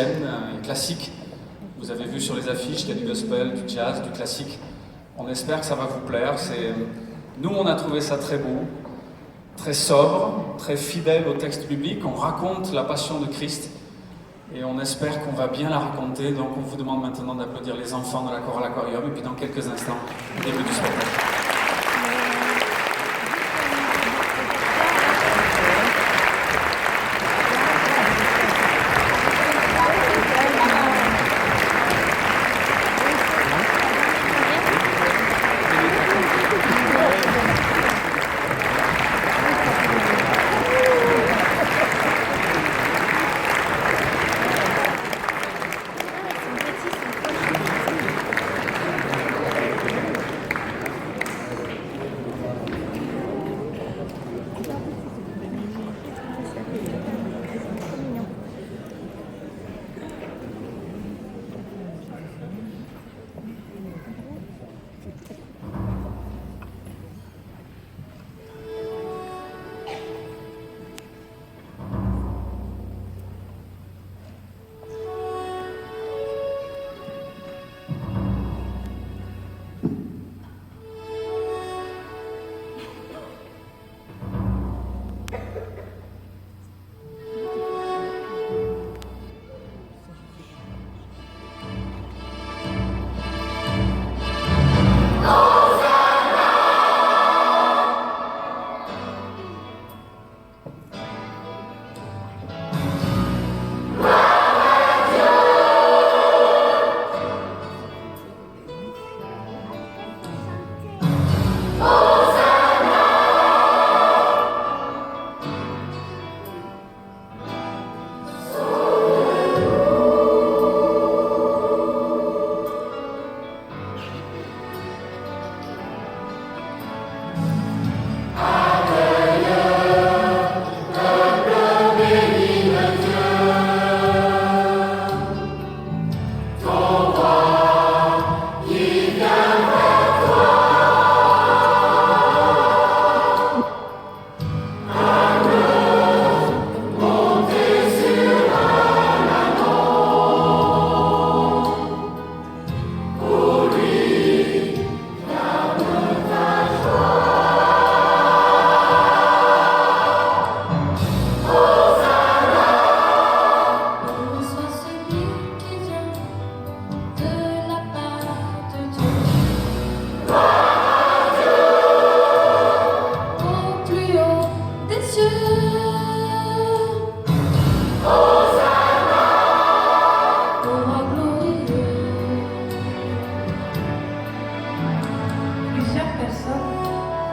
ancienne et classique. Vous avez vu sur les affiches qu'il y a du gospel, du jazz, du classique. On espère que ça va vous plaire. Nous, on a trouvé ça très beau, très sobre, très fidèle au texte biblique. On raconte la passion de Christ et on espère qu'on va bien la raconter. Donc on vous demande maintenant d'applaudir les enfants de la chorale Aquarium et puis dans quelques instants, le début du spectacle.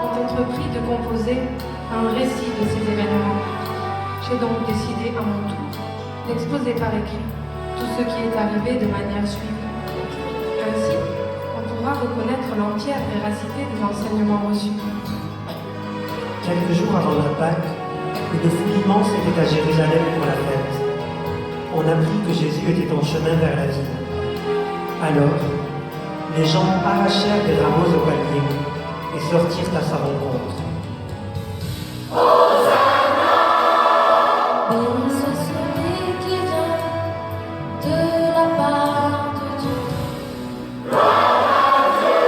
Entrepris de composer un récit de ces événements. J'ai donc décidé à mon tour d'exposer par écrit tout ce qui est arrivé de manière suivie. Ainsi, on pourra reconnaître l'entière véracité des enseignements reçus. Quelques jours avant la Pâque, une foule immense était à Jérusalem pour la fête. On apprit que Jésus était en chemin vers la ville. Alors, les gens arrachèrent des rameaux au palmier et sortirent à sa rencontre. Hosanna! Béni soit celui qui vient de la part de Dieu. Gloire à Dieu,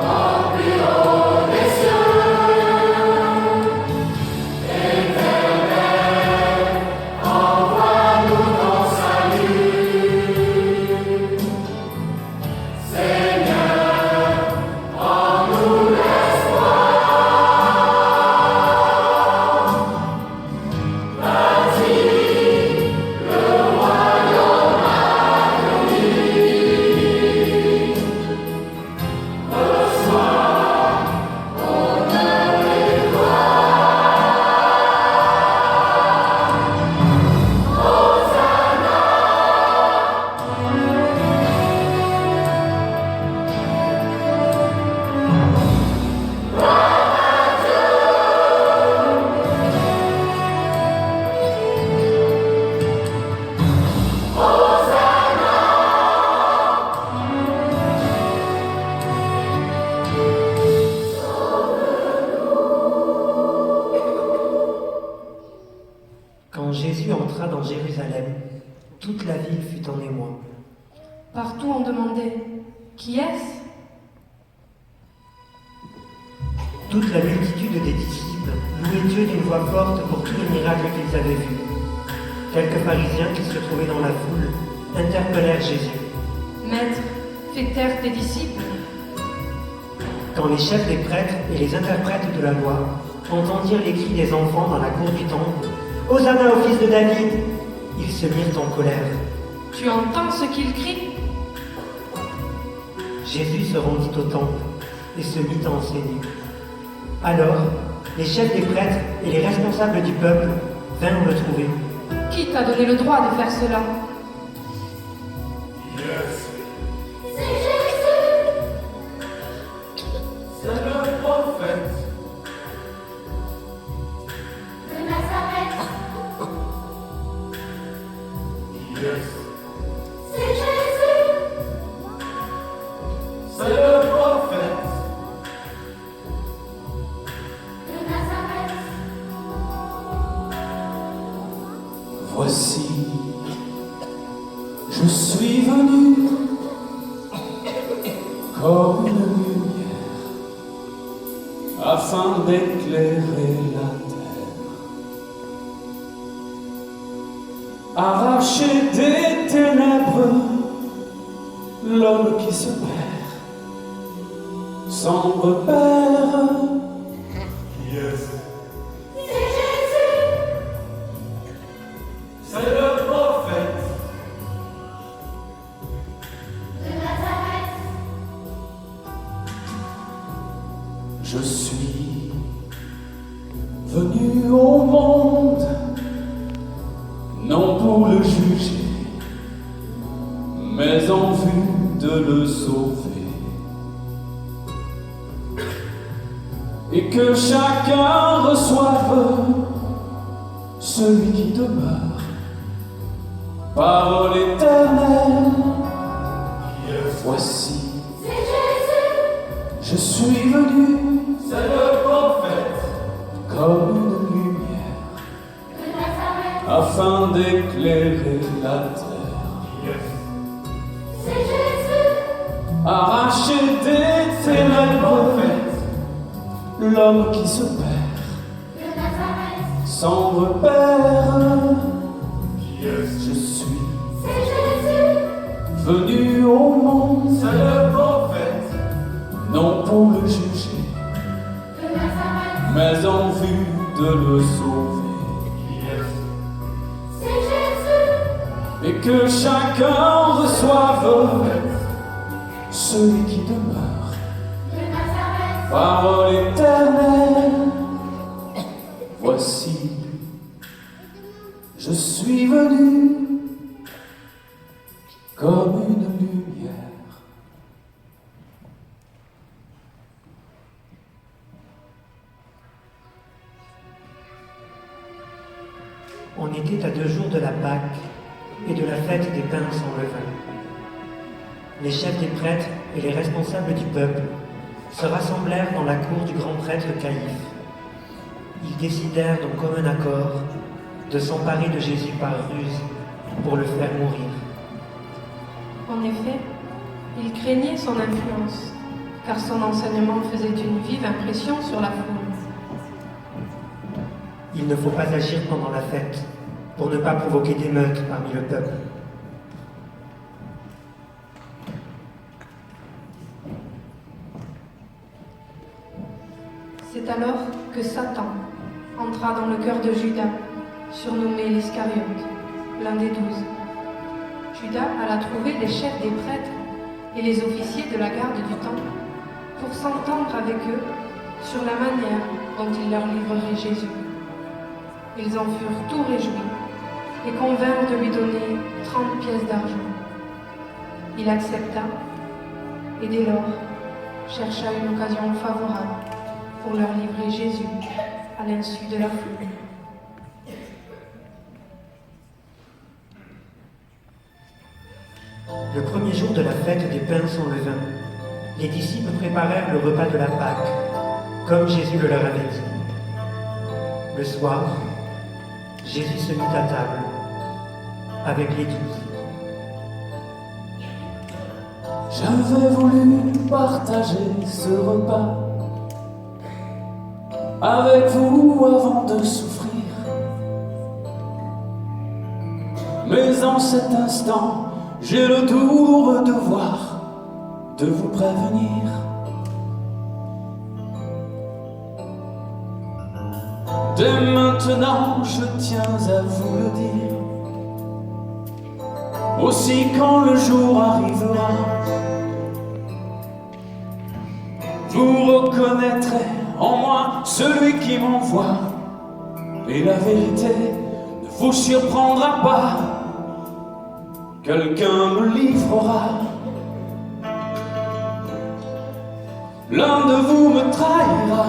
au plus haut des cieux. Éternel, envoie-nous ton salut. Seigneur, en nous l'espoir. Quand Jésus entra dans Jérusalem, Toute la ville fut en émoi. Partout on demandait « Qui est-ce » Toute la multitude des disciples louait Dieu d'une voix forte pour tous les miracles qu'ils avaient vus. Quelques pharisiens qui se trouvaient dans la foule interpellèrent Jésus. « Maître, fais taire tes disciples. » Quand les chefs des prêtres et les interprètes de la loi entendirent les cris des enfants dans la cour du temple, « Hosanna au fils de David !» ils se mirent en colère. « Tu entends ce qu'ils crient ?» Jésus se rendit au temple et se mit à enseigner. Alors, les chefs des prêtres et les responsables du peuple vinrent le trouver. « Qui t'a donné le droit de faire cela ?» C'est Jésus. C'est le prophète de Nazareth. C'est Jésus. C'est le prophète de Nazareth. Voici, je suis venu comme une lumière afin d'éclairer la terre. Arracher des ténèbres l'homme qui se perd sans repère. C'est Jésus. C'est le prophète. De Nazareth. Je suis venu au monde, non pour le juger, mais en vue de le sauver. Et que chacun reçoive celui qui demeure, parole éternelle. Voici, C'est Jésus. je suis venu, c'est le prophète, comme une lumière, De Nazareth. afin d'éclairer la terre. C'est Jésus. Arracher des ténèbres l'homme qui se perd De Nazareth. sans repère. Je suis C'est Jésus. venu au monde, c'est le prophète, non pour le juger, De Nazareth. mais en vue de le sauver. C'est Jésus. Et que chacun reçoive celui qui demeure, De Nazareth. parole éternelle. Voici, je suis venu comme une lumière. On était à 2 jours de la Pâque et de la fête des pains sans levain. Les chefs des prêtres et les responsables du peuple se rassemblèrent dans la cour du grand prêtre Caïphe. Ils décidèrent donc comme un accord de s'emparer de Jésus par ruse pour le faire mourir. En effet, il craignait son influence, car son enseignement faisait une vive impression sur la foule. Il ne faut pas agir pendant la fête pour ne pas provoquer d'émeutes parmi le peuple. C'est alors que Satan entra dans le cœur de Judas, surnommé l'Iscariote, l'un des 12. Judas alla trouver les chefs des prêtres et les officiers de la garde du temple pour s'entendre avec eux sur la manière dont il leur livrerait Jésus. Ils en furent tout réjouis et convinrent de lui donner 30 pièces d'argent. Il accepta et dès lors chercha une occasion favorable pour leur livrer Jésus à l'insu de la foule. Le premier jour de la fête des pains sans levain, les disciples préparèrent le repas de la Pâque, comme Jésus le leur avait dit. Le soir, Jésus se mit à table. avec l'église. J'avais voulu partager ce repas avec vous avant de souffrir. Mais en cet instant, j'ai le douloureux devoir de vous prévenir. Dès maintenant, je tiens à vous le dire. Aussi quand le jour arrivera, vous reconnaîtrez en moi celui qui m'envoie. Et la vérité ne vous surprendra pas. Quelqu'un me livrera. L'un de vous me trahira.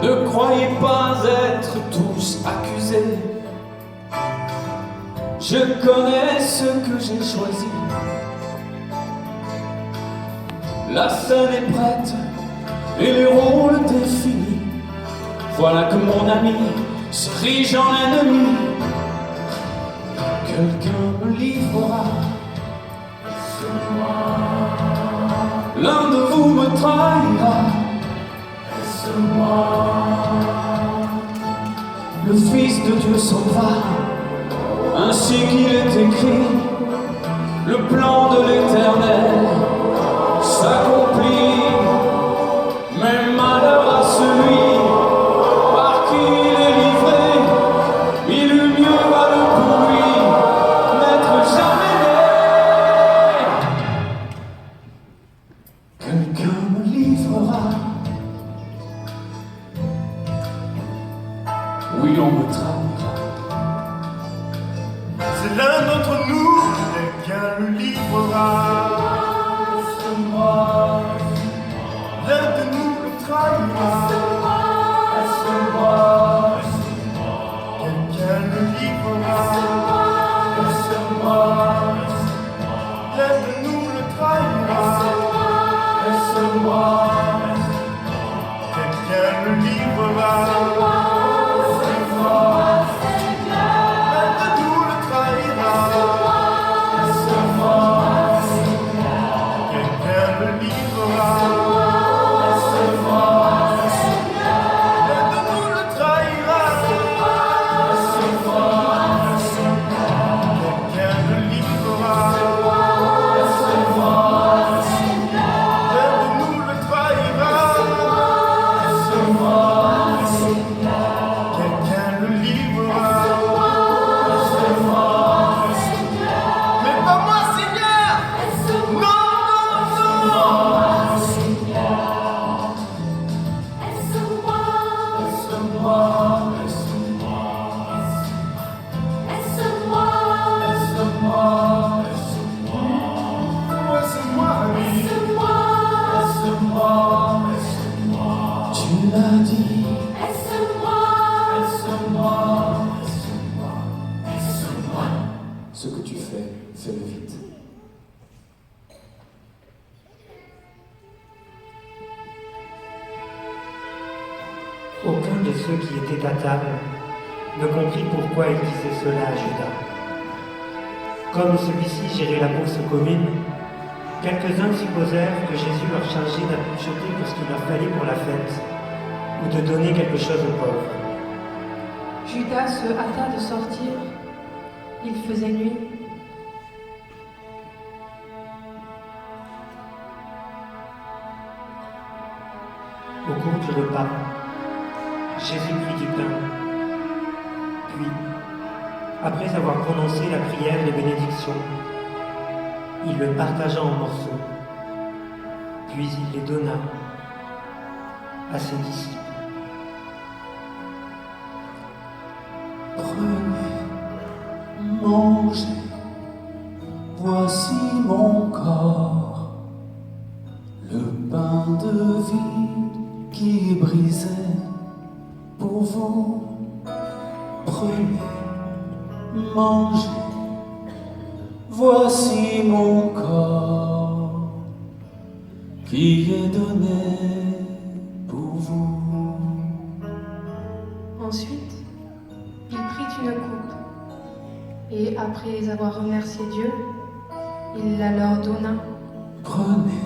Ne croyez pas être tous accusés. Je connais ce que j'ai choisi. La scène est prête et les rôles définis. Voilà que mon ami s'érige en ennemi. Quelqu'un me livrera. L'un de vous me trahira. Le Fils de Dieu s'en va, ainsi qu'il est écrit. Le plan de l'Éternel s'accomplit. Mais malheur à celui par qui il est livré. Il eût mieux valu pour lui n'être jamais né. Quelqu'un me livrera. Oui, on me trahira. C'est l'un d'entre nous, quelqu'un le livrera. L'un de nous le trahira. Quelqu'un le livrera. L'un de nous le trahira. Quelqu'un le livrera. Tu l'as dit. Ce que tu fais, fais-le vite. Aucun de ceux qui étaient à table ne comprit pourquoi il disait cela à Judas. Comme celui-ci gérait la bourse commune, quelques-uns supposèrent que Jésus leur chargeait d'acheter pour ce qu'il leur fallait pour la fête, ou de donner quelque chose aux pauvres. Judas se hâta de sortir. Il faisait nuit. Au cours du repas, Jésus prit du pain. Puis, après avoir prononcé la prière de bénédiction, il le partagea en morceaux. Puis il les donna à ses disciples. Prenez, mangez, voici mon corps, le pain de vie qui est brisé pour vous. Prenez, mangez, voici mon corps qui est donné pour vous. Ensuite, il prit une coupe, et après avoir remercié Dieu, il la leur donna. Prenez,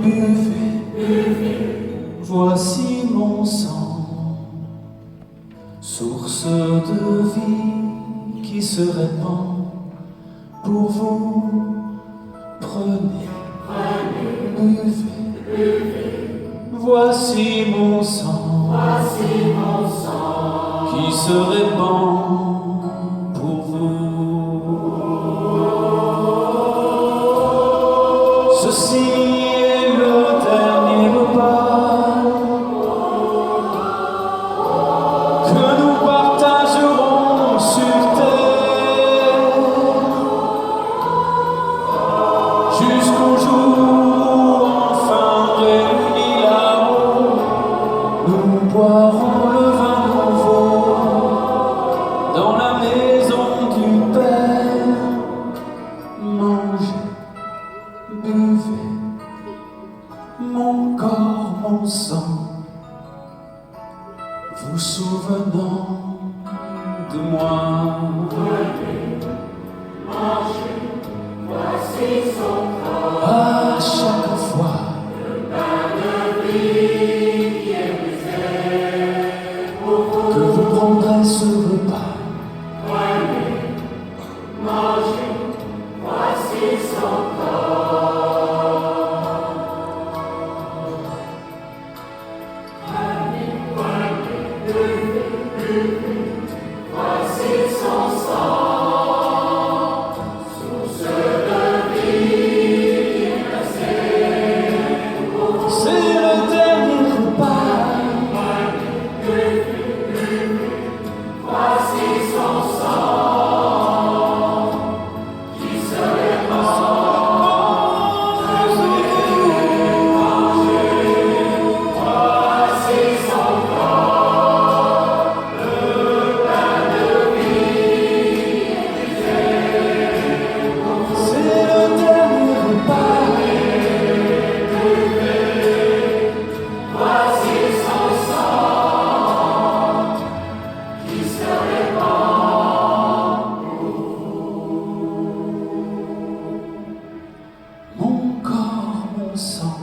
buvez, voici mon sang, source de vie qui se répand pour vous. Prenez, buvez, voici mon sang, qui se répand pour vous. Ceci est le dernier repas que nous partagerons sur terre jusqu'au jour où enfin réunis là-haut, nous boirons le vin nouveau dans la maison du Père. Mangez, buvez, mon corps, mon sang, vous souvenant de moi. À chaque fois que vous prendrez ce repas, c'est le dernier repas. C'est le dernier repas. Mon corps, mon sang.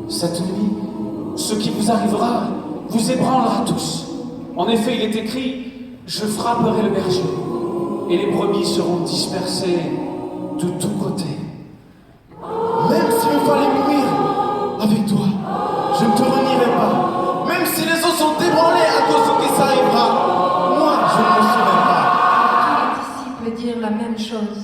Cette nuit, ce qui vous arrivera vous ébranlera tous. En effet, il est écrit « Je frapperai le berger, et les brebis seront dispersées de tous côtés. Même s'il me fallait mourir avec toi, je ne te renierai pas. Même si les os sont ébranlés à cause de ce qui s'arrivera, moi, je ne me sauverai pas. » Tous les disciples dirent la même chose.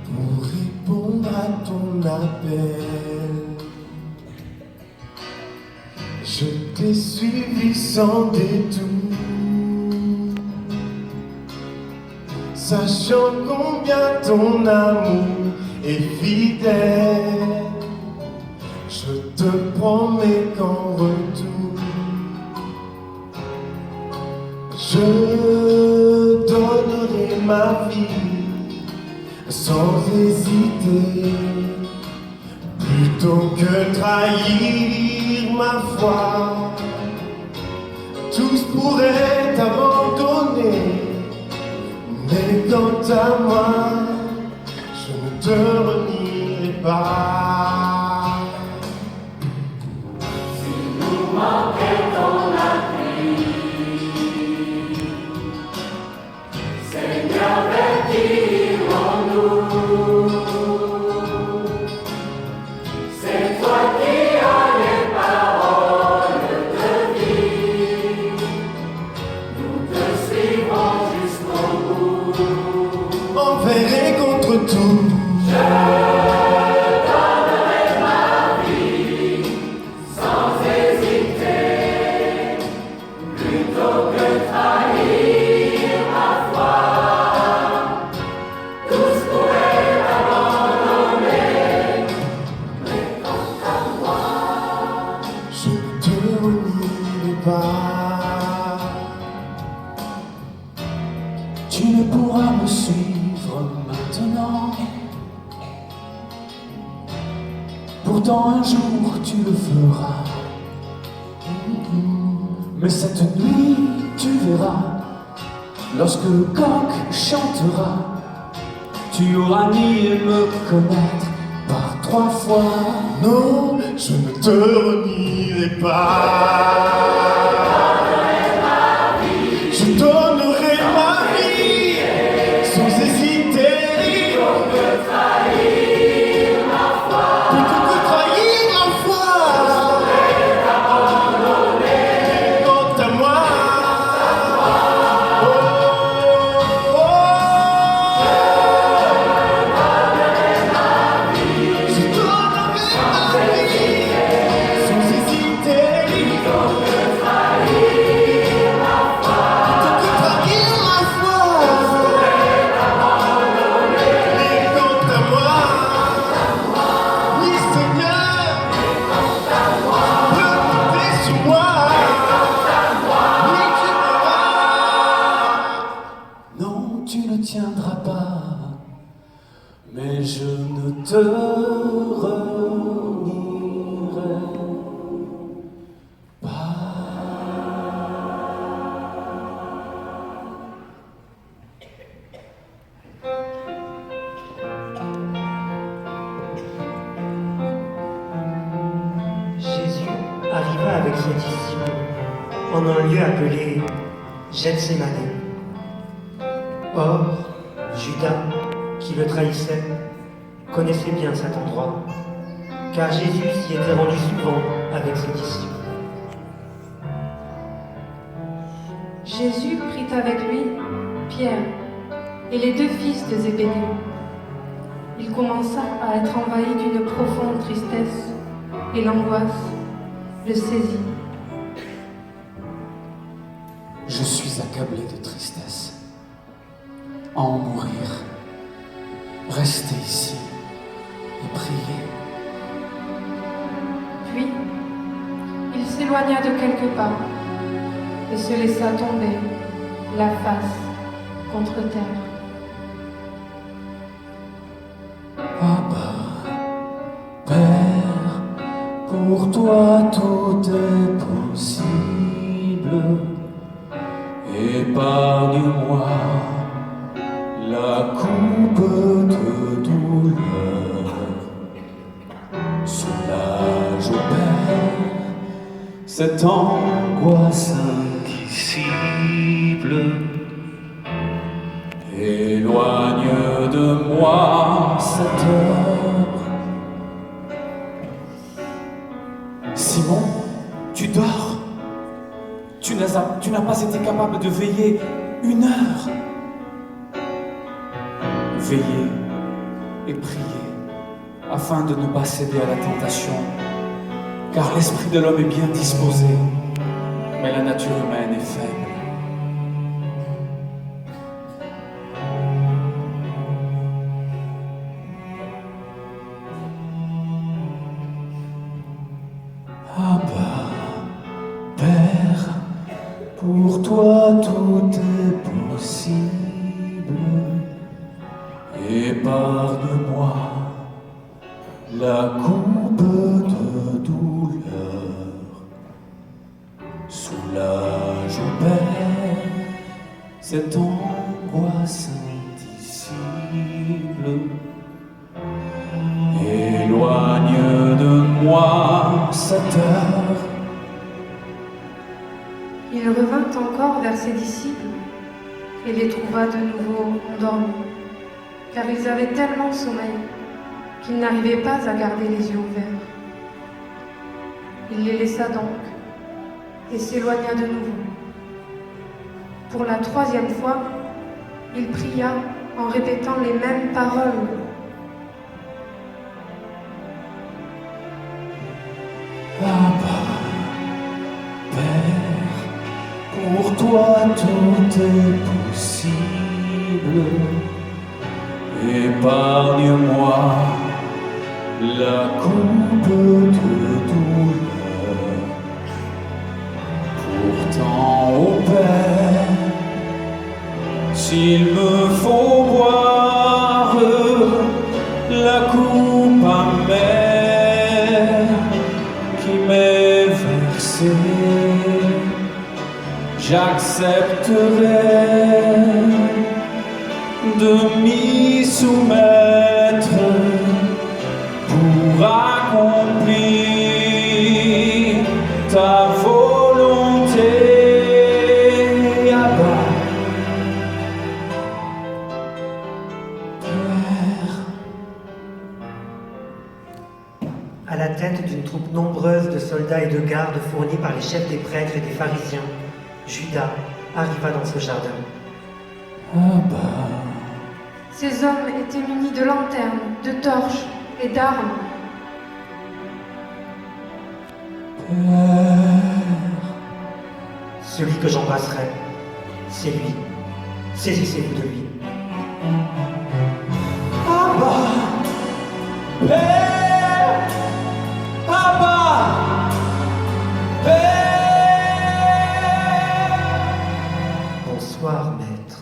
Pour répondre à ton appel, je t'ai suivi sans détour, sachant combien ton amour est fidèle. Je te promets qu'en retour, je donnerai ma vie sans hésiter, plutôt que trahir ma foi. Tous pourraient t'abandonner, mais quant à moi, je ne te renierai pas. Envers et contre tout, Sans hésiter. pas. Tu ne pourras me suivre maintenant. Pourtant un jour tu le feras. Mais cette nuit tu verras, lorsque le coq chantera, tu auras nié me connaître par 3 fois. Non, je ne te renierai pas. Je donnerai ma vie sans hésiter. Plutôt que trahir ma foi. Quant à moi, je donnerai ma vie sans hésiter. Plutôt que trahir ma foi. Mais quant à moi, oui Seigneur, peux compter sur moi. Oui tu verras. Non, tu ne tiendras pas, mais je ne te renierai pas. Jésus arriva avec ses disciples en un lieu appelé Gethsémani. Or, Judas, qui le trahissait, connaissait bien cet endroit, car Jésus s'y était rendu souvent avec ses disciples. Jésus prit avec lui Pierre et les 2 fils de Zébédée. Il commença à être envahi d'une profonde tristesse et l'angoisse le saisit. Je suis accablé de tristesse. À en mourir. Restez ici et priez. Puis, il s'éloigna de quelques pas et se laissa tomber, la face contre terre. Abba, Père, pour toi tout est possible. Épargne-moi la coupe de douleur. Soulage, ô Père, cette angoisse indicible. Éloigne de moi cette heure. Simon, tu dors? Tu n'as pas été capable de veiller 1 heure. Veillez et priez afin de ne pas céder à la tentation, car l'esprit de l'homme est bien disposé, mais la nature humaine est faible. Abba, Père, pour toi tout est possible. Épargne-moi la coupe de douleur. Soulage, ô Père, cette angoisse indicible. Éloigne de moi cette heure. Il revint encore vers ses disciples et les trouva de nouveau endormis, car ils avaient tellement sommeil qu'ils n'arrivaient pas à garder les yeux ouverts. Il les laissa donc et s'éloigna de nouveau. Pour la 3e fois, il pria en répétant les mêmes paroles. Abba, Père, pour toi tout est possible. Épargne-moi la coupe de douleur. m'est versé, j'accepterai de m'y soumettre pour accomplir ta volonté. Abba, Père. À la tête d'une troupe nombreuse de soldats et de gardes fournis par les chefs des prêtres et des pharisiens, Judas arriva dans ce jardin. Abba, Ces hommes étaient munis de lanternes, de torches et d'armes. Père. Celui que j'embrasserai, c'est lui. Saisissez-vous de lui. Abba, Père, Abba, Père. Bonsoir, maître.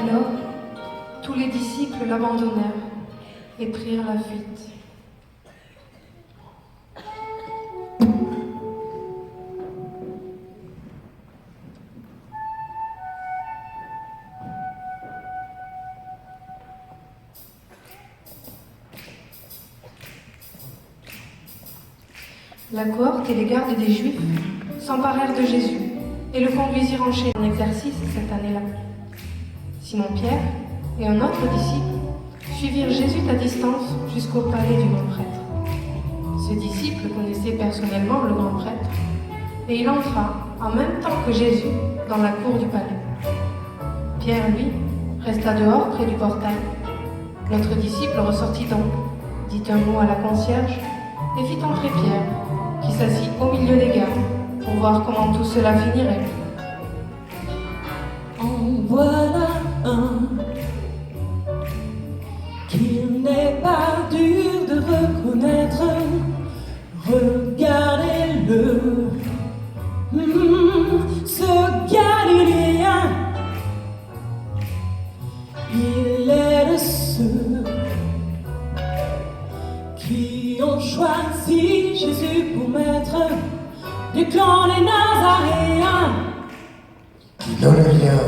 Alors, tous les disciples l'abandonnèrent et prirent la fuite. La cohorte et les gardes des Juifs s'emparèrent de Jésus et le conduisirent en chaîne en exercice cette année-là. Simon-Pierre et un autre disciple suivirent Jésus à distance jusqu'au palais du grand prêtre. Ce disciple connaissait personnellement le grand prêtre et il entra en même temps que Jésus dans la cour du palais. Pierre, lui, resta dehors près du portail. Notre disciple ressortit donc, dit un mot à la concierge et fit entrer Pierre, qui s'assit au milieu des gardes pour voir comment tout cela finirait. En voilà un qu'il n'est pas dur de reconnaître. Regardez-le, ce Galiléen. Il est de ceux qui ont choisi Jésus pour maître du clan des Nazaréens. Qui donne rien.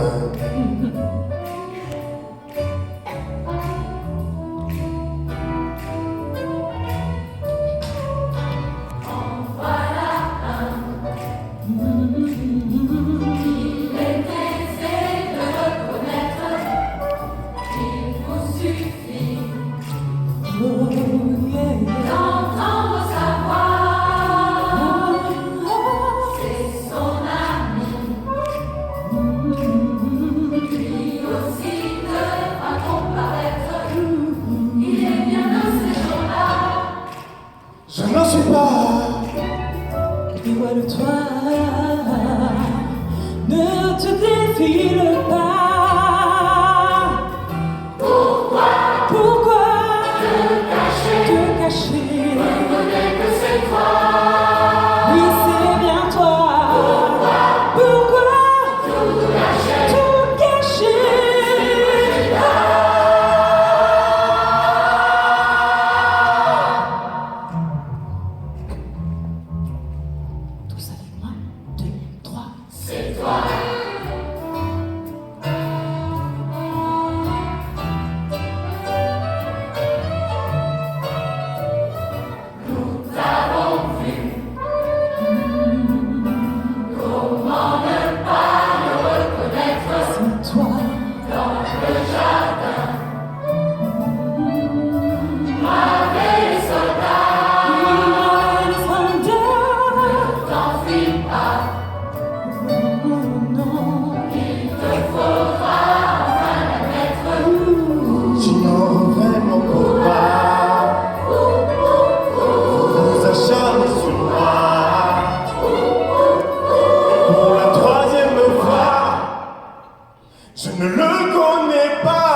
Je n'en suis pas. Dévoile-toi, ne te défile pas. Pourquoi te cacher? Reconnais que c'est toi. Oui, c'est bien toi. Pourquoi tout cacher? Tous avec moi, 2, 3. C'est toi. C'est toi. Les soldats. T'enfuis pas. Non. J'ignore vraiment pourquoi vous acharnez sur moi. Pour la troisième fois, je ne le connais pas.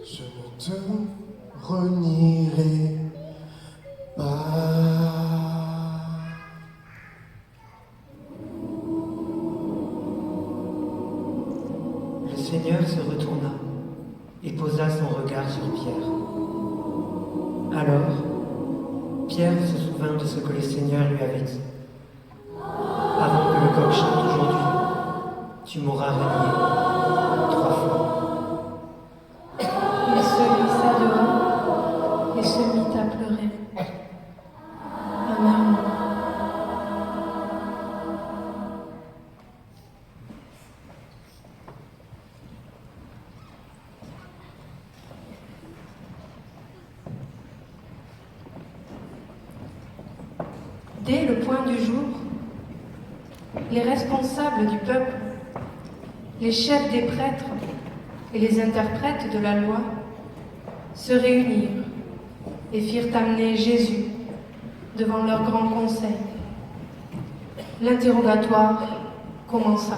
Je ne te renierai pas. Le Seigneur se retourna et posa son regard sur Pierre. Alors, Pierre se souvint de ce que le Seigneur lui avait dit. Avant que le coq chante aujourd'hui, tu m'auras renié 3 fois. Il se glissa dehors et se mit à pleurer. Amèrement. Dès le point du jour, les responsables du peuple les chefs des prêtres et les interprètes de la loi se réunirent et firent amener Jésus devant leur grand conseil. L'interrogatoire commença.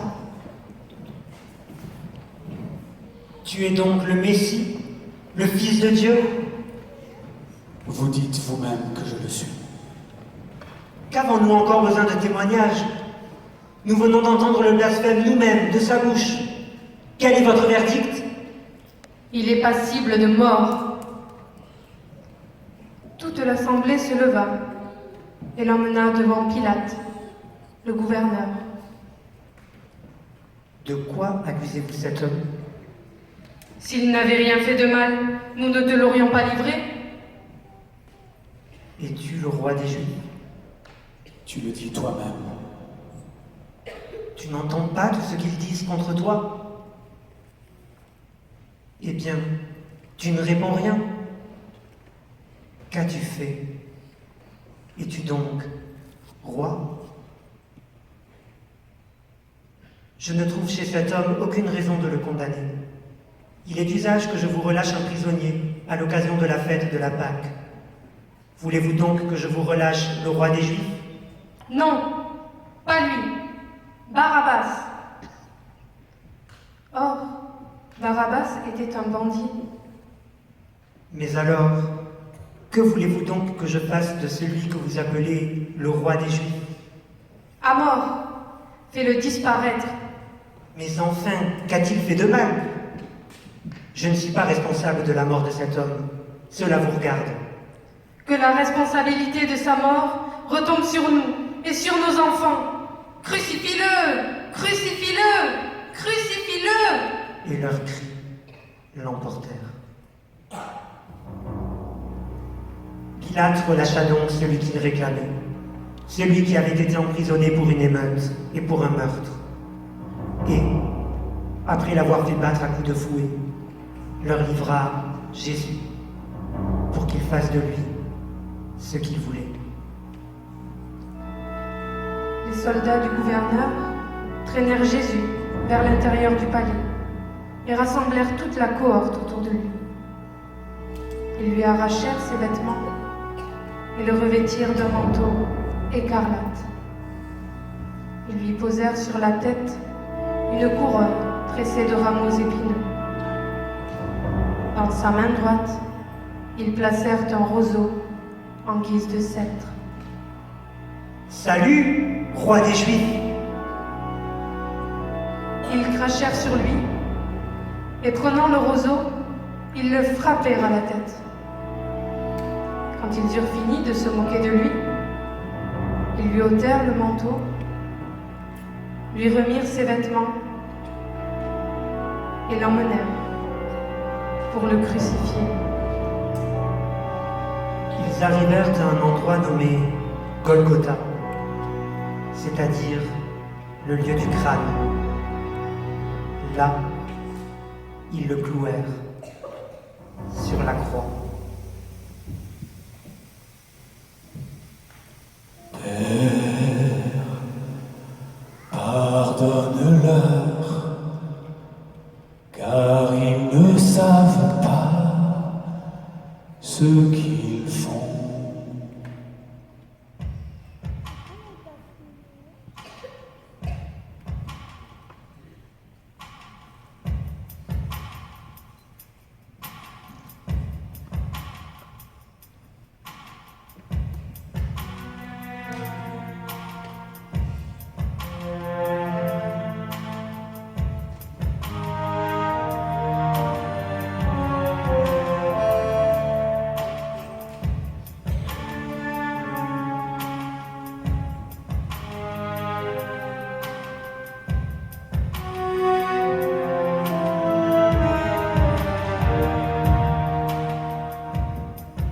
Tu es donc le Messie, le Fils de Dieu? Vous dites vous-même que je le suis. Qu'avons-nous encore besoin de témoignages? Nous venons d'entendre le blasphème nous-mêmes, de sa bouche. Quel est votre verdict? Il est passible de mort. Toute l'assemblée se leva et l'emmena devant Pilate, le gouverneur. De quoi accusez-vous cet homme? S'il n'avait rien fait de mal, nous ne te l'aurions pas livré. Es-tu le roi des Juifs? Tu le dis toi-même. Tu n'entends pas tout ce qu'ils disent contre toi? Eh bien, tu ne réponds rien. Qu'as-tu fait? Es-tu donc roi? Je ne trouve chez cet homme aucune raison de le condamner. Il est d'usage que je vous relâche un prisonnier à l'occasion de la fête de la Pâque. Voulez-vous donc que je vous relâche le roi des Juifs? Non, pas lui. Barabbas. Or, Barabbas était un bandit. Mais alors, que voulez-vous donc que je fasse de celui que vous appelez le roi des Juifs? À mort, fais-le disparaître. Mais enfin, qu'a-t-il fait de mal? Je ne suis pas responsable de la mort de cet homme. Cela vous regarde. Que la responsabilité de sa mort retombe sur nous et sur nos enfants. Crucifie-le! Crucifie-le! Crucifie-le! Et leurs cris l'emportèrent. Pilate relâcha donc celui qu'il réclamait, celui qui avait été emprisonné pour une émeute et pour un meurtre. Et, après l'avoir fait battre à coups de fouet, leur livra Jésus pour qu'il fasse de lui ce qu'il voulait. Les soldats du gouverneur traînèrent Jésus vers l'intérieur du palais et rassemblèrent toute la cohorte autour de lui. Ils lui arrachèrent ses vêtements et le revêtirent d'un manteau écarlate. Ils lui posèrent sur la tête une couronne tressée de rameaux épineux. Dans sa main droite, ils placèrent un roseau en guise de sceptre. Salut, roi des Juifs! Ils crachèrent sur lui et prenant le roseau, ils le frappèrent à la tête. Quand ils eurent fini de se moquer de lui, ils lui ôtèrent le manteau, lui remirent ses vêtements et l'emmenèrent pour le crucifier. Ils arrivèrent à un endroit nommé Golgotha, c'est-à-dire le lieu du crâne. Là, ils le clouèrent sur la croix. Pardonne-leur, car ils ne savent pas ce qu'ils font.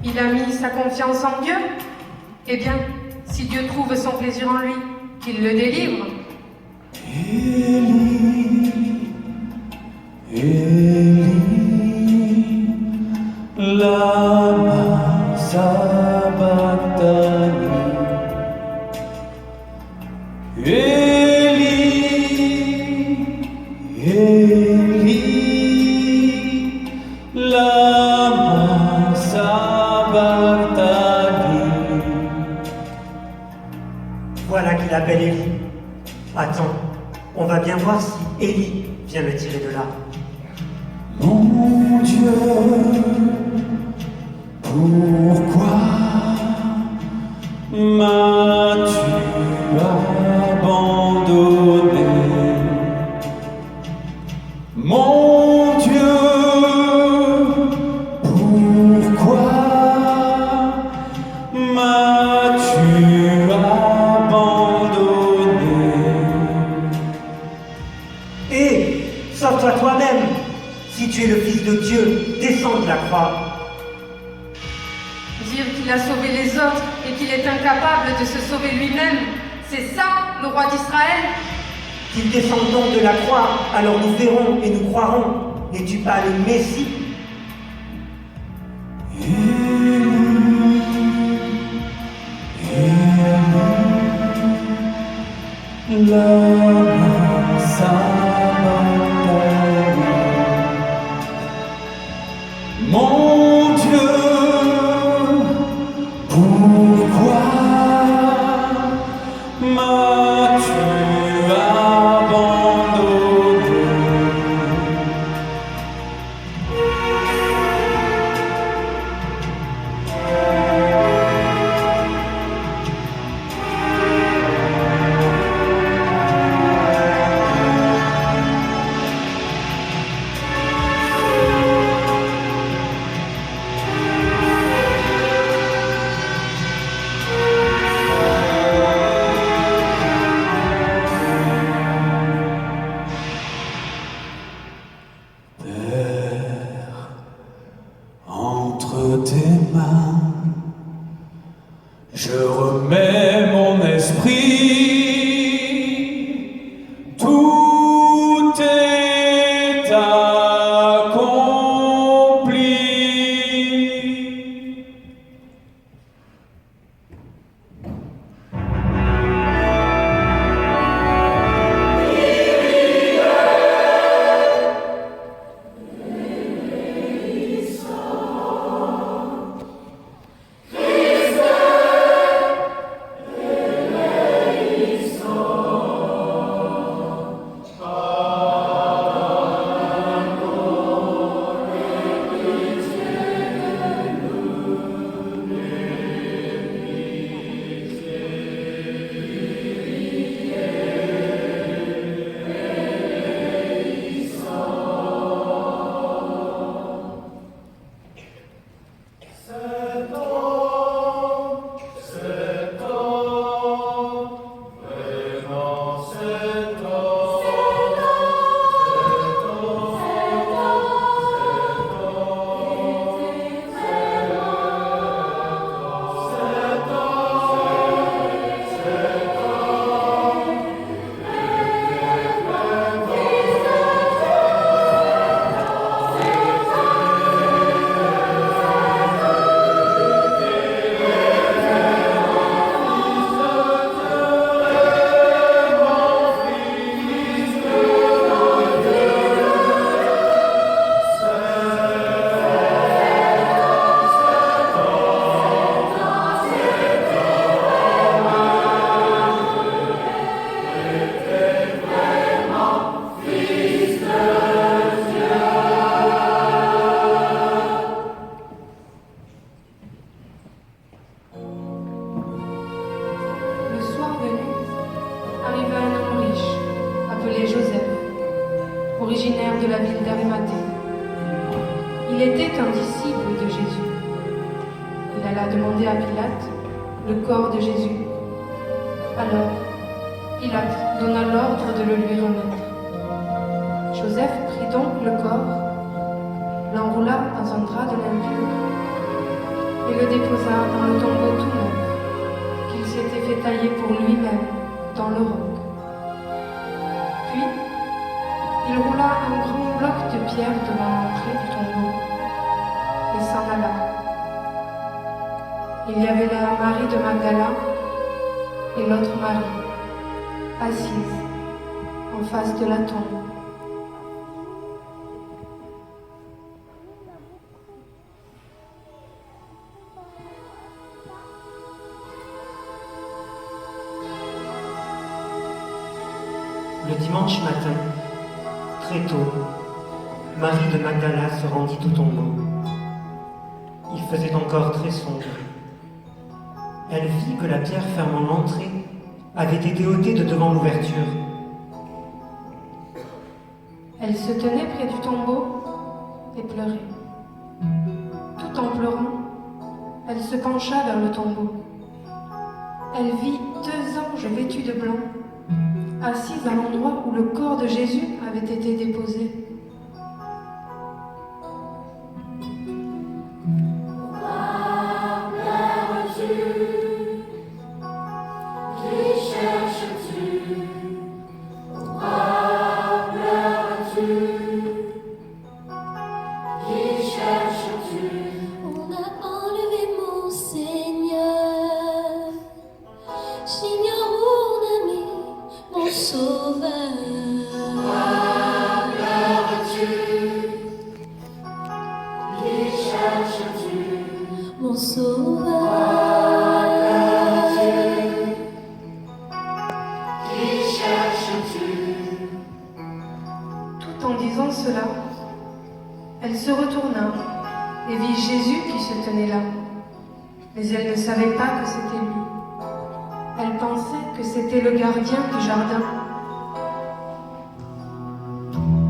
Il a mis sa confiance en Dieu. Eh bien, si Dieu trouve son plaisir en lui, qu'il le délivre. Élie, Élie, lama sabachthani. Élie, Eli, lama sabachthani. Voilà qu'il appelle Élie. Attends, on va bien voir si Élie vient le tirer de là. Mon Dieu, pourquoi m'as-tu abandonné? Mon Dieu, pourquoi m'as-tu abandonné? Hé, sauve-toi toi-même. Si tu es le Fils de Dieu, descends de la croix. Dire qu'il a sauvé les autres et qu'il est incapable de se sauver lui-même, c'est ça le roi d'Israël? Qu'il descende donc de la croix, alors nous verrons et nous croirons. N'es-tu pas le Messie? Lama sabachthani. Mon Dieu, pourquoi m'as-tu abandonné? Entre tes mains, je remets mon esprit. Tout est accompli. originaire de la ville d'Arimathée. Il était un disciple de Jésus. Il alla demander à Pilate le corps de Jésus. Alors, Pilate donna l'ordre de le lui remettre. Joseph prit donc le corps, l'enroula dans un drap de lin pur et le déposa dans le tombeau tout neuf qu'il s'était fait tailler pour lui-même dans le roc. Puis, il roula un grand bloc de pierre devant l'entrée du tombeau et s'en alla. Il y avait là Marie de Magdala et l'autre Marie, assise en face de la tombe. Le dimanche matin, très tôt, Marie de Magdala se rendit au tombeau. Il faisait encore très sombre. Elle vit que la pierre fermant l'entrée avait été ôtée de devant l'ouverture. Elle se tenait près du tombeau et pleurait. Tout en pleurant, elle se pencha vers le tombeau. Elle vit 2 anges vêtus de blanc, assis à l'endroit où le corps de Jésus avait été déposé. On a enlevé mon Seigneur. J'ignore où on a mis mon Sauveur. Mon Sauveur. Tout en disant cela, elle se retourna et vit Jésus qui se tenait là. Mais elle ne savait pas que c'était lui. Elle pensait que c'était le gardien du jardin.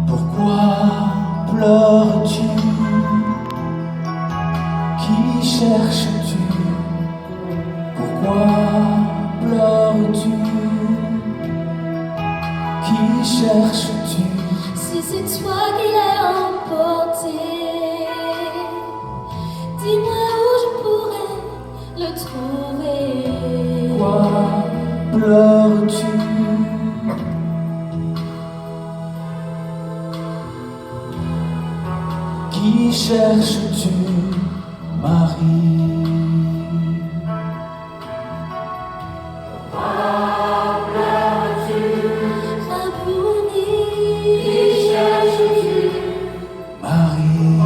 Pourquoi pleures-tu? Qui cherches-tu? Pourquoi pleures-tu? Qui cherches-tu? Si c'est toi qui l'as emporté, dis-moi où je pourrais le trouver. Pourquoi pleures-tu? Qui cherches-tu, Marie? Rabouni, Marie,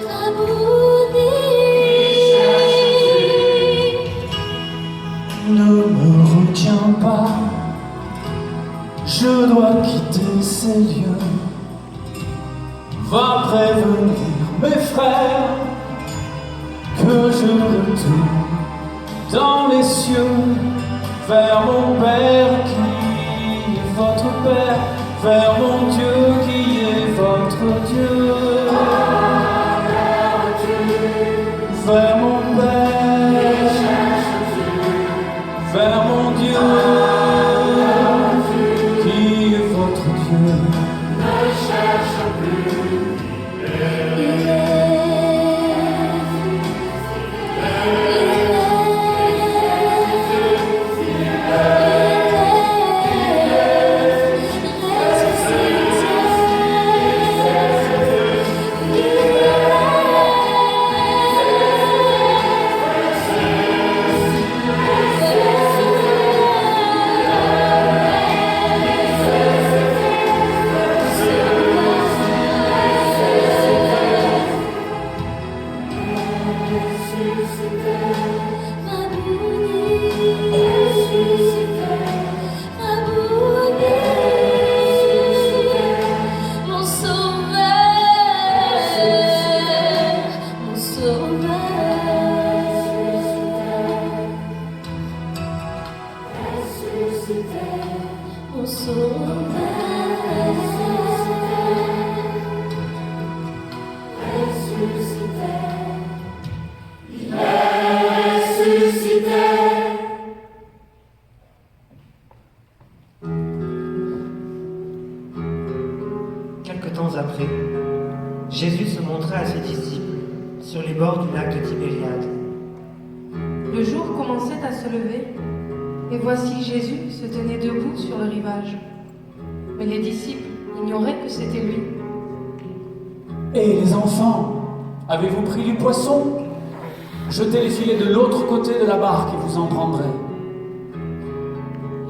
Rabouni. ne me retiens pas, je dois quitter ces lieux. Va prévenir mes frères que je retourne dans les cieux vers mon Père qui est votre Père, vers mon Dieu qui est votre Dieu, vers mon Père, vers mon Dieu qui est votre Dieu. Mon Sauveur, mon Sauveur, mon Quelque temps après, Jésus se montra à ses disciples sur les bords du lac de Tibériade. Le jour commençait à se lever, et voici Jésus se tenait debout sur le rivage. Mais les disciples ignoraient que c'était lui. Et les enfants, avez-vous pris du poisson? Jetez les filets de l'autre côté de la barque et vous en prendrez.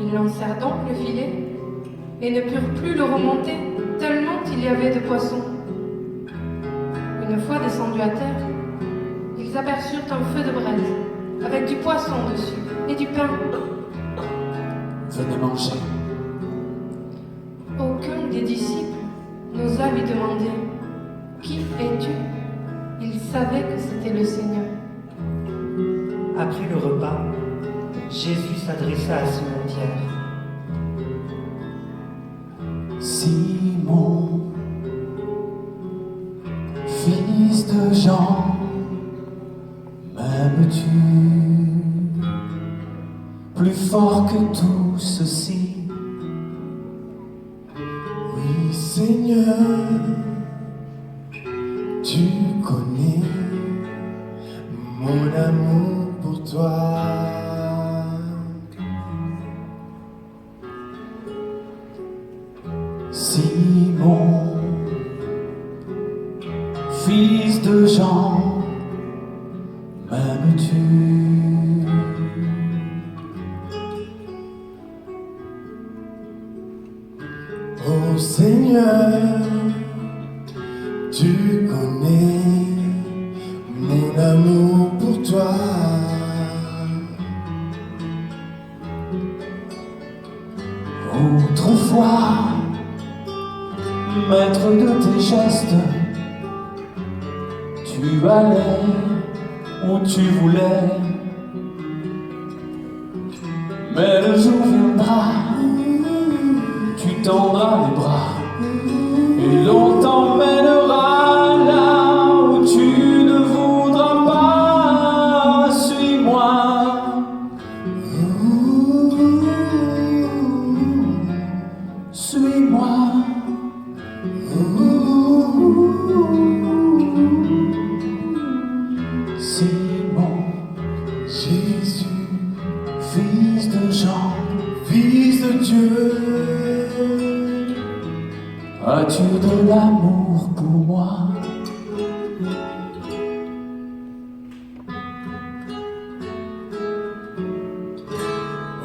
Ils lancèrent donc le filet et ne purent plus le remonter, tellement il y avait de poissons. Une fois descendus à terre, ils aperçurent un feu de braise avec du poisson dessus et du pain. venez manger. Aucun des disciples n'osa lui demander « Qui es-tu » Il savait que c'était le Seigneur. Après le repas, Jésus s'adressa à Simon-Pierre. Simon, fils de Jean, m'aimes-tu plus fort que tout ceci? Oui, Seigneur, tu connais mon amour pour toi. Simon, fils de Jean, m'aimes-tu? Oh Seigneur, tu connais mon amour pour toi. Autrefois, maître de tes gestes, tu allais où tu voulais. Mais le jour viendra, tu tendras les bras et l'on t'emmènera là où tu ne voudras pas. Suis-moi, suis-moi. Simon, Jésus, fils de Jean, Fils de Dieu, as-tu de l'amour pour moi?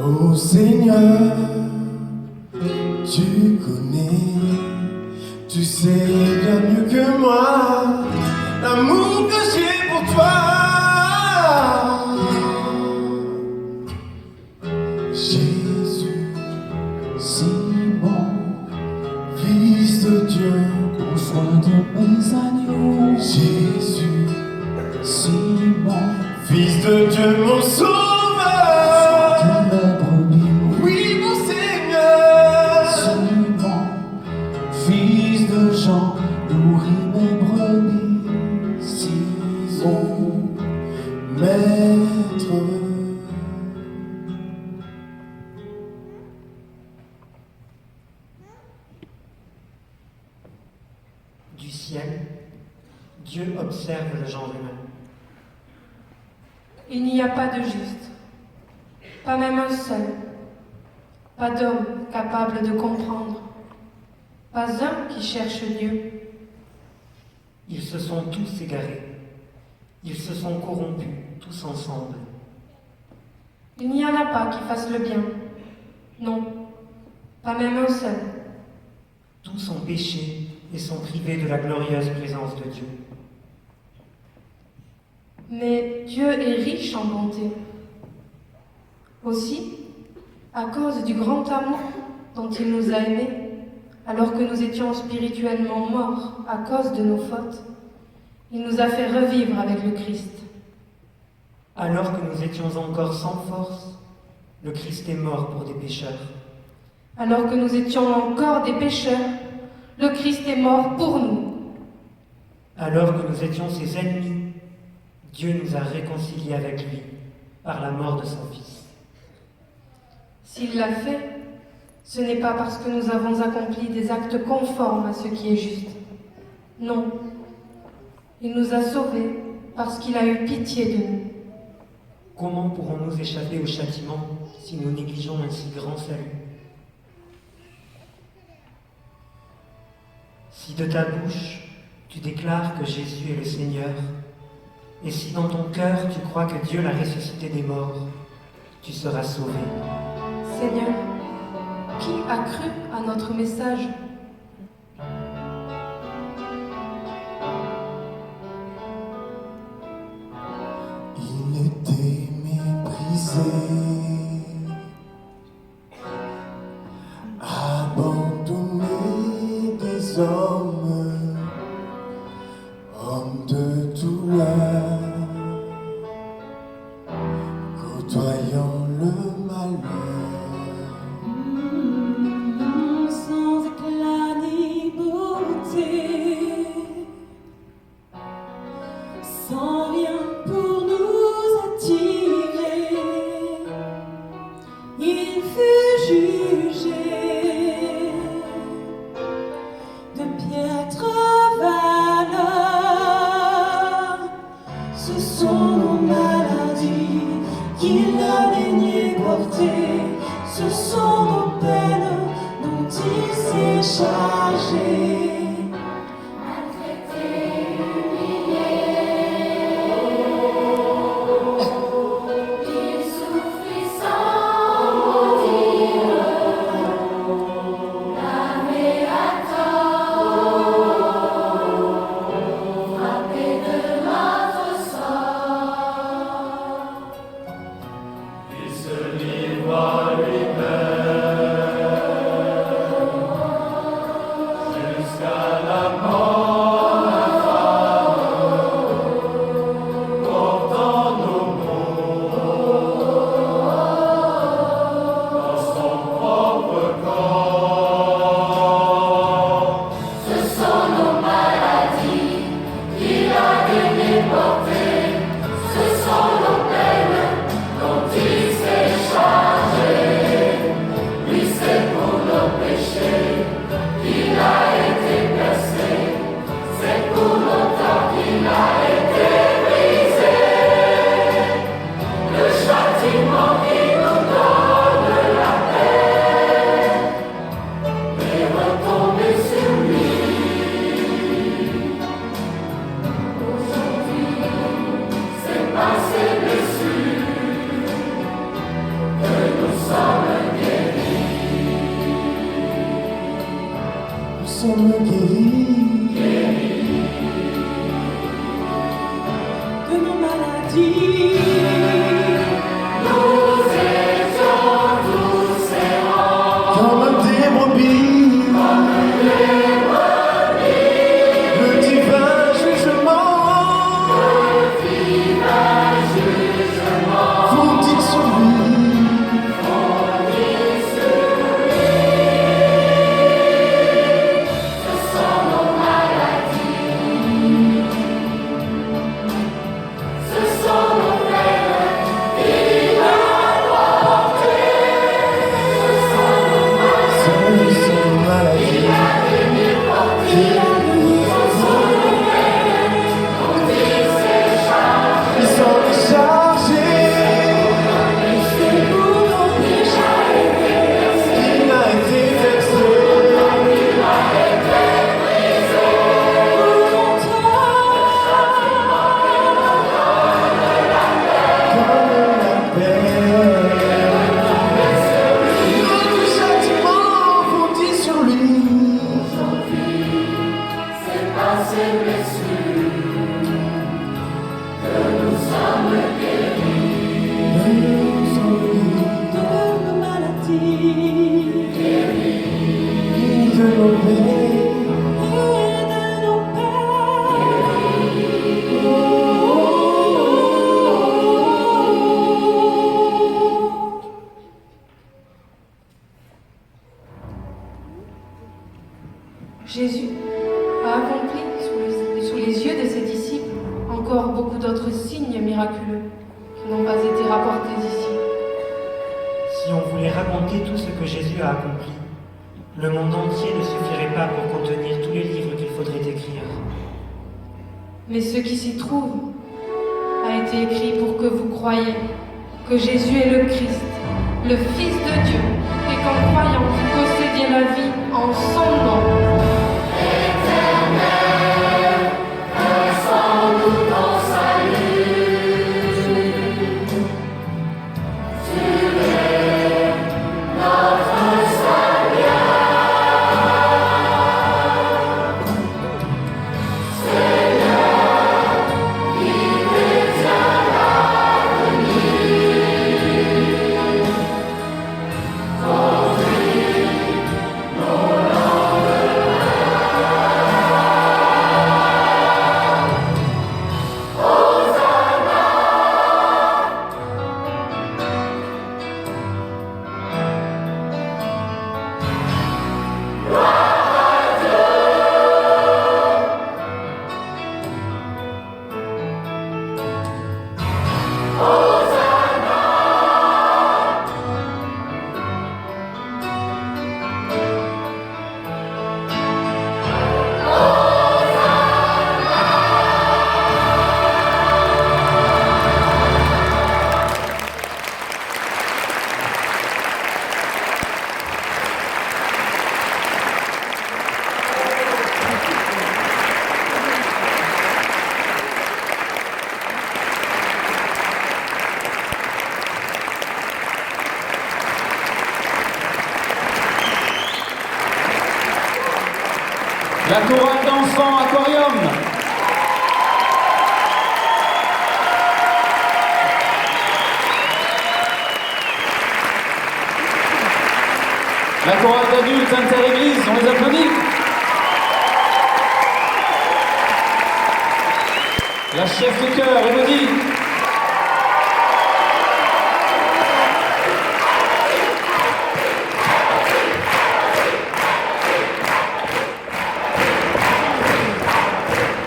oh Seigneur, tu connais, tu sais bien mieux que moi l'amour que j'ai pour toi. Jésus, Simon, Fils de Dieu, prends soin de mes agneaux. Jésus, Simon, Fils de Dieu, mon sauveur. de mes brebis. Oui, mon Seigneur. Simon, fils de Jean, nourris mes brebis. Simon, Maître. Du ciel, Dieu observe le genre humain. Il n'y a pas de juste, pas même un seul, pas d'homme capable de comprendre, pas un qui cherche Dieu. Ils se sont tous égarés. Ils se sont corrompus, tous ensemble. Il n'y en a pas qui fassent le bien. Non, pas même un seul. Tous ont péché et sont privés de la glorieuse présence de Dieu. Mais Dieu est riche en bonté. Aussi, à cause du grand amour dont il nous a aimés, alors que nous étions spirituellement morts à cause de nos fautes, il nous a fait revivre avec le Christ. Alors que nous étions encore sans force, le Christ est mort pour des pécheurs. Alors que nous étions encore des pécheurs, le Christ est mort pour nous. Alors que nous étions ses ennemis, Dieu nous a réconciliés avec lui par la mort de son Fils. S'il l'a fait, ce n'est pas parce que nous avons accompli des actes conformes à ce qui est juste. Non. Il nous a sauvés parce qu'il a eu pitié de nous. Comment pourrons-nous échapper au châtiment si nous négligeons un si grand salut? Si de ta bouche tu déclares que Jésus est le Seigneur, et si dans ton cœur tu crois que Dieu l'a ressuscité des morts, tu seras sauvé. Seigneur, qui a cru à notre message? Il était méprisé, il fut jugé de piètre valeur. Ce sont nos maladies qu'il a daigné porter, ce sont nos peines dont il s'est chargé. Nous sommes guéris De nos maladies, comme des brebis, le divin jugement, fondit sur lui. Jésus a accompli sous les yeux de ses disciples encore beaucoup d'autres signes miraculeux qui n'ont pas été rapportés ici. Si on voulait raconter tout ce que Jésus a accompli, le monde entier ne suffirait pas pour contenir tous les livres qu'il faudrait écrire. Mais ce qui s'y trouve a été écrit pour que vous croyiez que Jésus est le Christ, le Fils de Dieu, et qu'en croyant vous possédiez la vie en son nom. La chorale d'enfants Aquarium. La chorale d'adultes Inter-Église, on les applaudit. La chef de chœur, Elodie.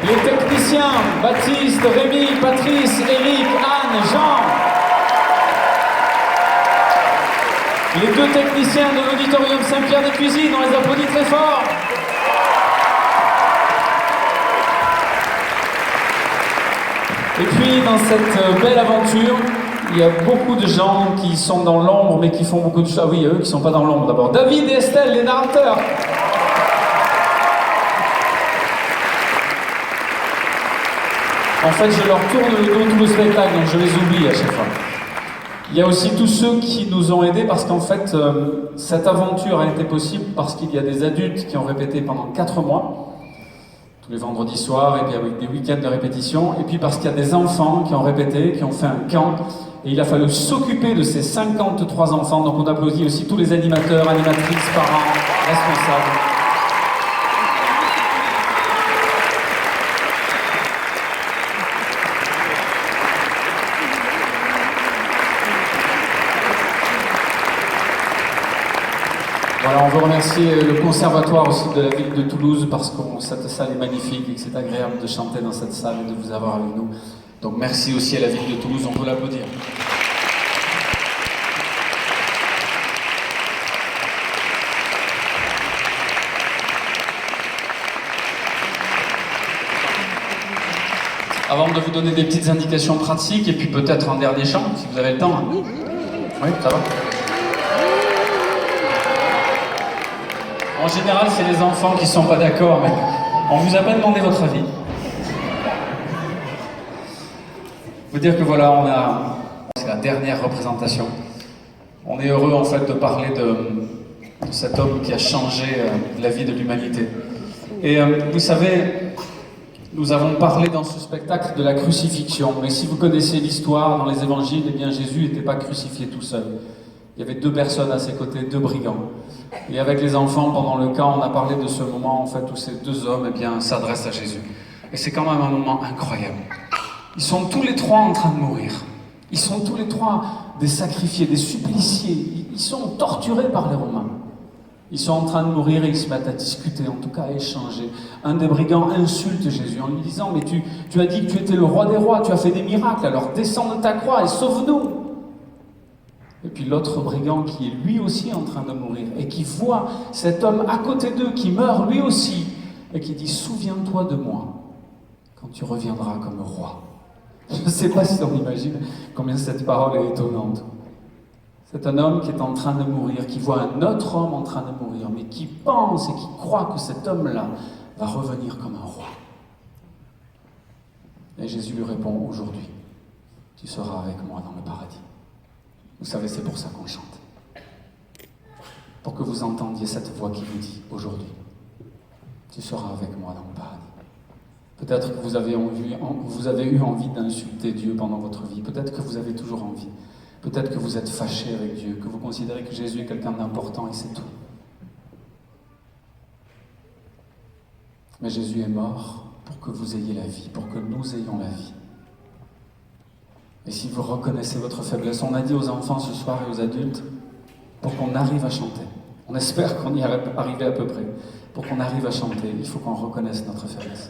Les techniciens, Baptiste, Rémi, Patrice, Eric, Anne, Jean. Les deux techniciens de l'auditorium Saint-Pierre des Cuisines, on les applaudit très fort. Et puis, dans cette belle aventure, il y a beaucoup de gens qui sont dans l'ombre, mais qui font beaucoup de choses. Ah oui, eux qui ne sont pas dans l'ombre d'abord. David et Estelle, les narrateurs. En fait, je leur tourne le dos tout le spectacle, donc je les oublie à chaque fois. Il y a aussi tous ceux qui nous ont aidés parce qu'en fait, cette aventure a été possible parce qu'il y a des adultes qui ont répété pendant 4 mois, tous les vendredis soirs, et puis avec des week-ends de répétition, et puis parce qu'il y a des enfants qui ont répété, qui ont fait un camp, et il a fallu s'occuper de ces 53 enfants, donc on applaudit aussi tous les animateurs, animatrices, parents, responsables. Voilà, on veut remercier le conservatoire aussi de la ville de Toulouse parce que cette salle est magnifique et que c'est agréable de chanter dans cette salle et de vous avoir avec nous. Donc merci aussi à la ville de Toulouse, on peut l'applaudir. Avant de vous donner des petites indications pratiques et puis peut-être un dernier chant, si vous avez le temps. Oui, ça va. En général, c'est les enfants qui ne sont pas d'accord, mais on ne vous a pas demandé votre avis. Vous dire que voilà, c'est la dernière représentation. On est heureux en fait de parler de cet homme qui a changé la vie de l'humanité. Et vous savez, nous avons parlé dans ce spectacle de la crucifixion, mais si vous connaissez l'histoire dans les évangiles, eh bien Jésus n'était pas crucifié tout seul. Il y avait 2 personnes à ses côtés, 2 brigands. Et avec les enfants, pendant le camp, on a parlé de ce moment en fait, où ces 2 hommes eh bien, s'adressent à Jésus. Et c'est quand même un moment incroyable. Ils sont tous les 3 en train de mourir. Ils sont tous les 3 des sacrifiés, des suppliciés. Ils sont torturés par les Romains. Ils sont en train de mourir et ils se mettent à discuter, en tout cas à échanger. Un des brigands insulte Jésus en lui disant « Mais tu as dit que tu étais le roi des rois, tu as fait des miracles, alors descends de ta croix et sauve-nous » Et puis l'autre brigand qui est lui aussi en train de mourir et qui voit cet homme à côté d'eux qui meurt lui aussi et qui dit « Souviens-toi de moi quand tu reviendras comme roi ». Je ne sais pas si on imagine combien cette parole est étonnante. C'est un homme qui est en train de mourir, qui voit un autre homme en train de mourir, mais qui pense et qui croit que cet homme-là va revenir comme un roi. Et Jésus lui répond « Aujourd'hui, tu seras avec moi dans le paradis ». Vous savez, c'est pour ça qu'on chante. Pour que vous entendiez cette voix qui vous dit « Aujourd'hui, tu seras avec moi dans le paradis ». Peut-être que vous avez eu envie d'insulter Dieu pendant votre vie. Peut-être que vous avez toujours envie. Peut-être que vous êtes fâché avec Dieu, que vous considérez que Jésus est quelqu'un d'important et c'est tout. Mais Jésus est mort pour que vous ayez la vie, pour que nous ayons la vie. Et si vous reconnaissez votre faiblesse, on a dit aux enfants ce soir et aux adultes, pour qu'on arrive à chanter, on espère qu'on y est arrivé à peu près, pour qu'on arrive à chanter, il faut qu'on reconnaisse notre faiblesse.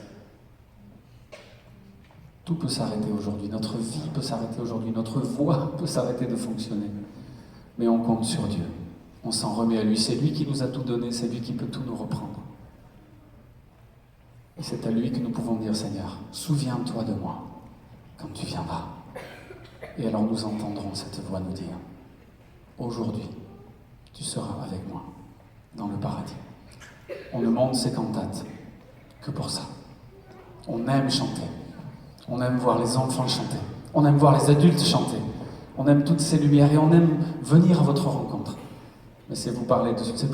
Tout peut s'arrêter aujourd'hui, notre vie peut s'arrêter aujourd'hui, notre voix peut s'arrêter de fonctionner. Mais on compte sur Dieu, on s'en remet à lui, c'est lui qui nous a tout donné, c'est lui qui peut tout nous reprendre. Et c'est à lui que nous pouvons dire, Seigneur, souviens-toi de moi quand tu viendras. Et alors nous entendrons cette voix nous dire, aujourd'hui, tu seras avec moi dans le paradis. On ne monte ces cantates que pour ça. On aime chanter. On aime voir les enfants chanter. On aime voir les adultes chanter. On aime toutes ces lumières et on aime venir à votre rencontre. Mais c'est pour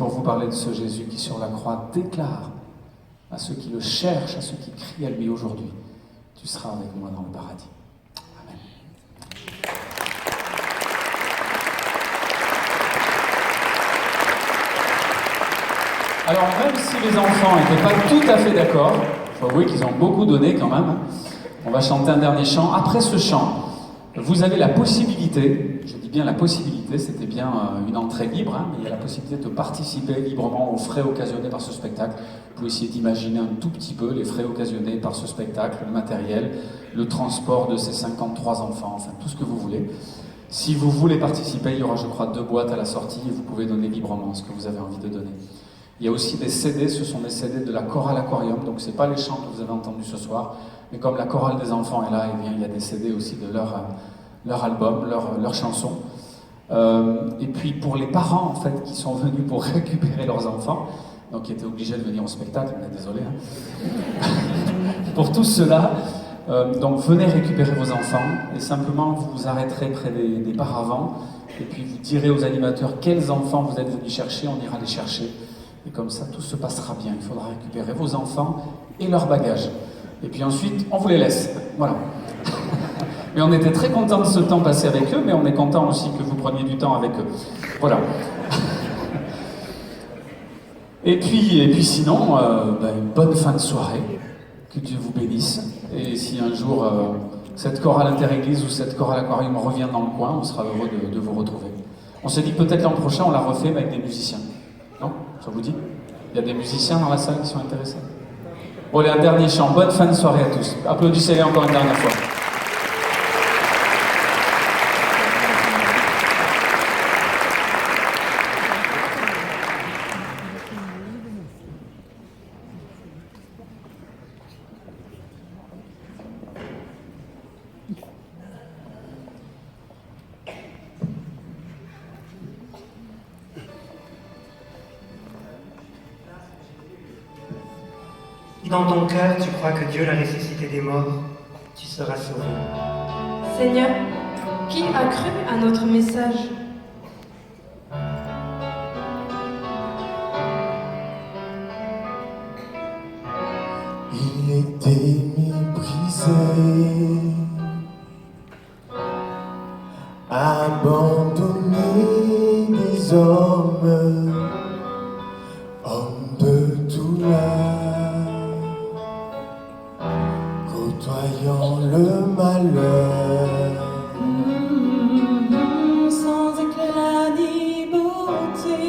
vous parler de ce Jésus qui sur la croix déclare à ceux qui le cherchent, à ceux qui crient à lui aujourd'hui. Tu seras avec moi dans le paradis. Amen. Alors, même si les enfants n'étaient pas tout à fait d'accord, il faut avouer qu'ils ont beaucoup donné quand même. On va chanter un dernier chant. Après ce chant, vous avez la possibilité, je dis bien la possibilité, c'était bien une entrée libre, mais il y a la possibilité de participer librement aux frais occasionnés par ce spectacle. Vous pouvez essayer d'imaginer un tout petit peu les frais occasionnés par ce spectacle, le matériel, le transport de ces 53 enfants, enfin tout ce que vous voulez. Si vous voulez participer, il y aura je crois 2 boîtes à la sortie et vous pouvez donner librement ce que vous avez envie de donner. Il y a aussi des CD, ce sont des CD de la chorale Aquarium, donc c'est pas les chants que vous avez entendus ce soir, mais comme la chorale des enfants est là, eh bien, il y a des CD aussi de leur album, leurs chansons. Et puis pour les parents en fait qui sont venus pour récupérer leurs enfants, donc qui étaient obligés de venir au spectacle, on est désolé. Pour tous ceux-là, donc venez récupérer vos enfants et simplement vous vous arrêterez près des paravents et puis vous direz aux animateurs quels enfants vous êtes venus chercher, on ira les chercher. Et comme ça, tout se passera bien. Il faudra récupérer vos enfants et leurs bagages. Et puis ensuite, on vous les laisse. Voilà. Mais on était très contents de ce temps passé avec eux, mais on est content aussi que vous preniez du temps avec eux. Voilà. Et puis sinon, une bonne fin de soirée. Que Dieu vous bénisse. Et si un jour, cette chorale interéglise ou cette chorale aquarium revient dans le coin, on sera heureux de vous retrouver. On s'est dit peut-être l'an prochain, on la refait, mais avec des musiciens. Non? Ça vous dit? Il y a des musiciens dans la salle qui sont intéressés? Bon, allez, un dernier chant. Bonne fin de soirée à tous. Applaudissez-les encore une dernière fois. Si dans ton cœur tu crois que Dieu l'a ressuscité des morts, tu seras sauvé. Seigneur, qui a cru à notre message? Il était méprisé, abandonné des hommes de tout l'âge, côtoyant le malheur. Sans éclat ni beauté,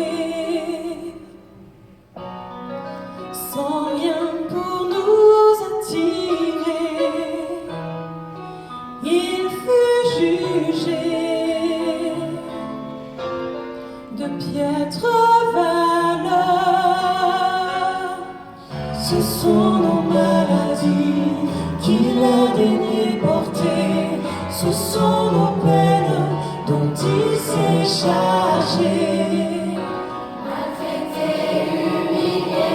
sans rien pour nous attirer, il fut jugé de piètre valeur. Ce sont nos maladies qu'il a daigné porter, ce sont nos peines dont il s'est chargé. Maltraité, humilié,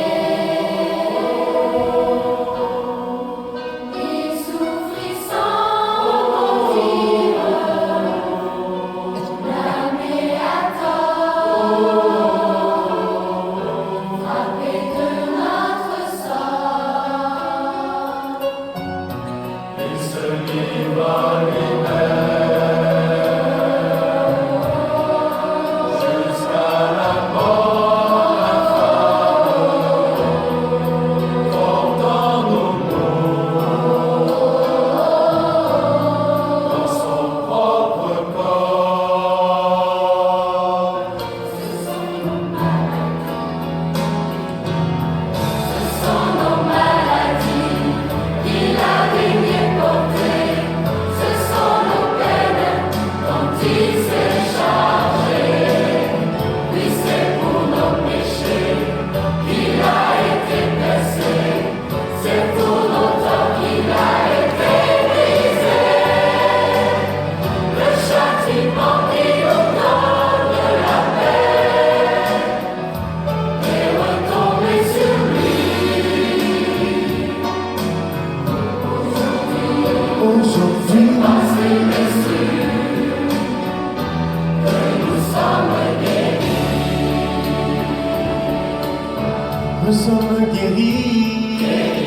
il souffrit sans dire, blâmé à tort, frappé de notre sort. Il se livra lui-même jusqu'à la mort infâme, portant nos maux dans son propre corps. Ce sont nos maladies qu'il a daigné porter, ce sont nos peines dont il s'est chargé. Oui, c'est pour nos péchés qu'il a été blessé, c'est pour nos torts qu'il a été brisé. Le châtiment qui nous donne la paix est retombé sur lui. Aujourd'hui, Parce qu'il est sûr que nous sommes guéris. nous sommes guéris. et